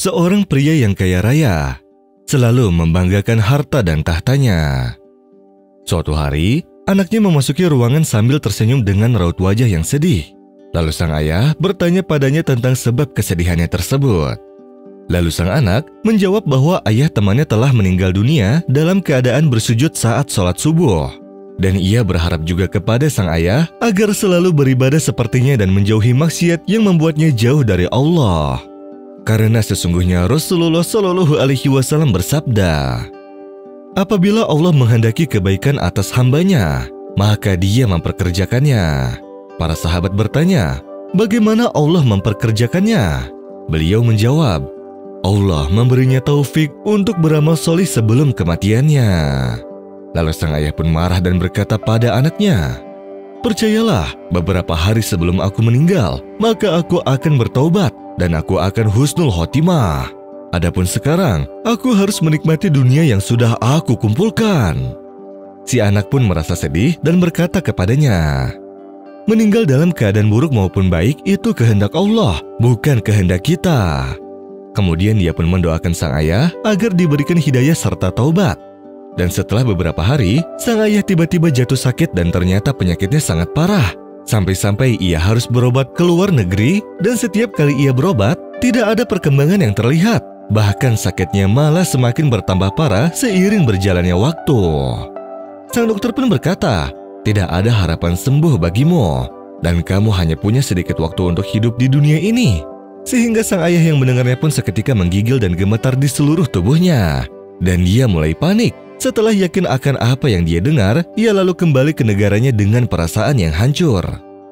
seorang pria yang kaya raya, selalu membanggakan harta dan tahtanya. Suatu hari, anaknya memasuki ruangan sambil tersenyum dengan raut wajah yang sedih. Lalu sang ayah bertanya padanya tentang sebab kesedihannya tersebut. Lalu sang anak menjawab bahwa ayah temannya telah meninggal dunia dalam keadaan bersujud saat sholat subuh. Dan ia berharap juga kepada sang ayah agar selalu beribadah sepertinya dan menjauhi maksiat yang membuatnya jauh dari Allah. Karena sesungguhnya Rasulullah Shallallahu Alaihi Wasallam bersabda, apabila Allah menghendaki kebaikan atas hambanya, maka Dia memperkerjakannya. Para sahabat bertanya, bagaimana Allah memperkerjakannya? Beliau menjawab, Allah memberinya taufik untuk beramal solih sebelum kematiannya. Lalu sang ayah pun marah dan berkata pada anaknya, percayalah, beberapa hari sebelum aku meninggal, maka aku akan bertaubat dan aku akan husnul khotimah. Adapun sekarang, aku harus menikmati dunia yang sudah aku kumpulkan. Si anak pun merasa sedih dan berkata kepadanya, meninggal dalam keadaan buruk maupun baik itu kehendak Allah, bukan kehendak kita. Kemudian dia pun mendoakan sang ayah agar diberikan hidayah serta taubat. Dan setelah beberapa hari, sang ayah tiba-tiba jatuh sakit dan ternyata penyakitnya sangat parah. Sampai-sampai ia harus berobat ke luar negeri dan setiap kali ia berobat, tidak ada perkembangan yang terlihat. Bahkan sakitnya malah semakin bertambah parah seiring berjalannya waktu. Sang dokter pun berkata, tidak ada harapan sembuh bagimu, dan kamu hanya punya sedikit waktu untuk hidup di dunia ini. Sehingga sang ayah yang mendengarnya pun seketika menggigil dan gemetar di seluruh tubuhnya. Dan dia mulai panik. Setelah yakin akan apa yang dia dengar, ia lalu kembali ke negaranya dengan perasaan yang hancur.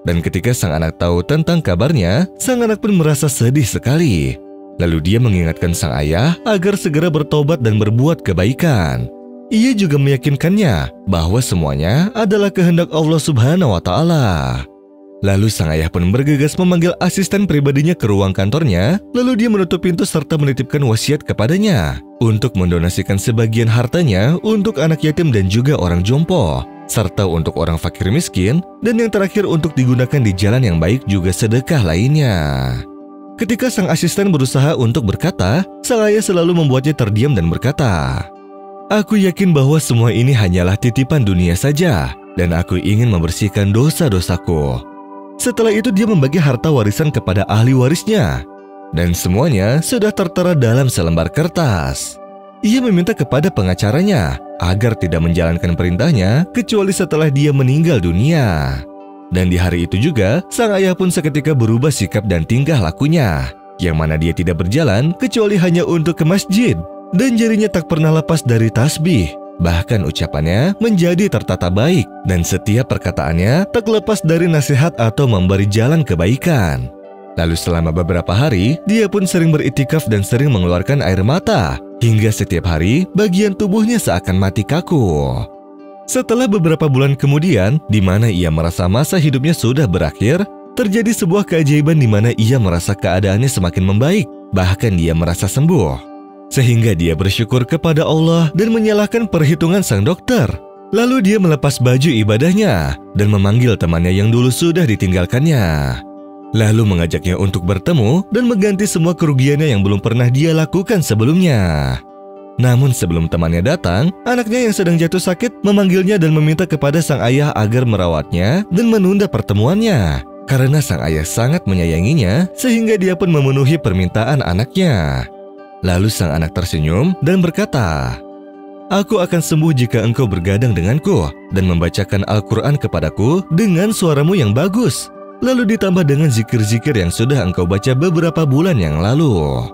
Dan ketika sang anak tahu tentang kabarnya, sang anak pun merasa sedih sekali. Lalu dia mengingatkan sang ayah agar segera bertobat dan berbuat kebaikan. Ia juga meyakinkannya bahwa semuanya adalah kehendak Allah Subhanahu wa Ta'ala. Lalu sang ayah pun bergegas memanggil asisten pribadinya ke ruang kantornya, lalu dia menutup pintu serta menitipkan wasiat kepadanya untuk mendonasikan sebagian hartanya untuk anak yatim dan juga orang jompo, serta untuk orang fakir miskin, dan yang terakhir untuk digunakan di jalan yang baik juga sedekah lainnya. Ketika sang asisten berusaha untuk berkata, sang ayah selalu membuatnya terdiam dan berkata, aku yakin bahwa semua ini hanyalah titipan dunia saja, dan aku ingin membersihkan dosa-dosaku. Setelah itu dia membagi harta warisan kepada ahli warisnya, dan semuanya sudah tertera dalam selembar kertas. Ia meminta kepada pengacaranya agar tidak menjalankan perintahnya kecuali setelah dia meninggal dunia. Dan di hari itu juga, sang ayah pun seketika berubah sikap dan tingkah lakunya, yang mana dia tidak berjalan kecuali hanya untuk ke masjid, dan jarinya tak pernah lepas dari tasbih. Bahkan ucapannya menjadi tertata baik, dan setiap perkataannya tak lepas dari nasihat atau memberi jalan kebaikan. Lalu selama beberapa hari, dia pun sering beritikaf dan sering mengeluarkan air mata, hingga setiap hari bagian tubuhnya seakan mati kaku. Setelah beberapa bulan kemudian, di mana ia merasa masa hidupnya sudah berakhir, terjadi sebuah keajaiban di mana ia merasa keadaannya semakin membaik, bahkan dia merasa sembuh. Sehingga dia bersyukur kepada Allah dan menyalahkan perhitungan sang dokter. Lalu dia melepas baju ibadahnya dan memanggil temannya yang dulu sudah ditinggalkannya. Lalu mengajaknya untuk bertemu dan mengganti semua kerugiannya yang belum pernah dia lakukan sebelumnya. Namun sebelum temannya datang, anaknya yang sedang jatuh sakit memanggilnya dan meminta kepada sang ayah agar merawatnya dan menunda pertemuannya. Karena sang ayah sangat menyayanginya, sehingga dia pun memenuhi permintaan anaknya. Lalu sang anak tersenyum dan berkata, aku akan sembuh jika engkau bergadang denganku dan membacakan Al-Quran kepadaku dengan suaramu yang bagus. Lalu ditambah dengan zikir-zikir yang sudah engkau baca beberapa bulan yang lalu.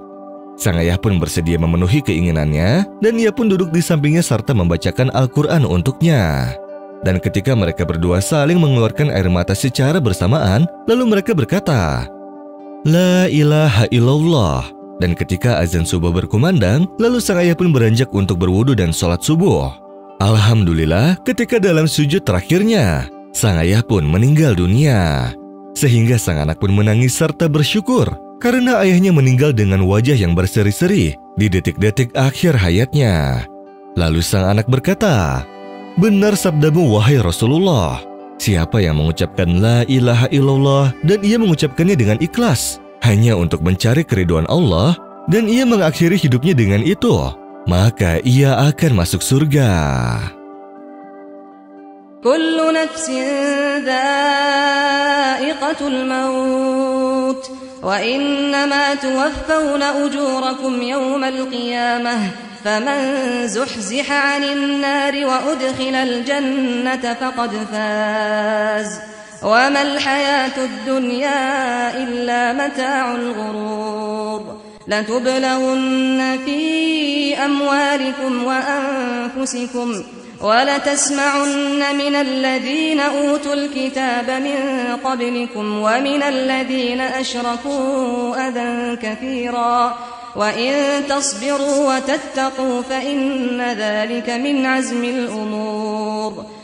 Sang ayah pun bersedia memenuhi keinginannya dan ia pun duduk di sampingnya serta membacakan Al-Quran untuknya. Dan ketika mereka berdua saling mengeluarkan air mata secara bersamaan, lalu mereka berkata, La ilaha illallah. Dan ketika azan subuh berkumandang, lalu sang ayah pun beranjak untuk berwudu dan sholat subuh. Alhamdulillah, ketika dalam sujud terakhirnya, sang ayah pun meninggal dunia. Sehingga sang anak pun menangis serta bersyukur, karena ayahnya meninggal dengan wajah yang berseri-seri di detik-detik akhir hayatnya. Lalu sang anak berkata, benar sabdamu wahai Rasulullah, siapa yang mengucapkan la ilaha illallah dan ia mengucapkannya dengan ikhlas, hanya untuk mencari keridhaan Allah, dan ia mengakhiri hidupnya dengan itu, maka ia akan masuk surga. Kullu nafsin dha'iqatul maut wa innama tuwaffawna ujurakum yawmal qiyamah faman zuhziha 'anil nari wa udkhilal jannata faqad faz wa mal hayatud dunya illa mata'ul ghurur latublawunna fi amwalikum wa anfusikum وَلَتَسْمَعُنَّ مِنَ الَّذِينَ أُوتُوا الْكِتَابَ مِنْ قَبْلِكُمْ وَمِنَ الَّذِينَ أَشْرَكُوا أَذًى كَثِيرًا وَإِنْ تَصْبِرُوا وَتَتَّقُوا فَإِنَّ ذَلِكَ مِنْ عَزْمِ الْأُمُورِ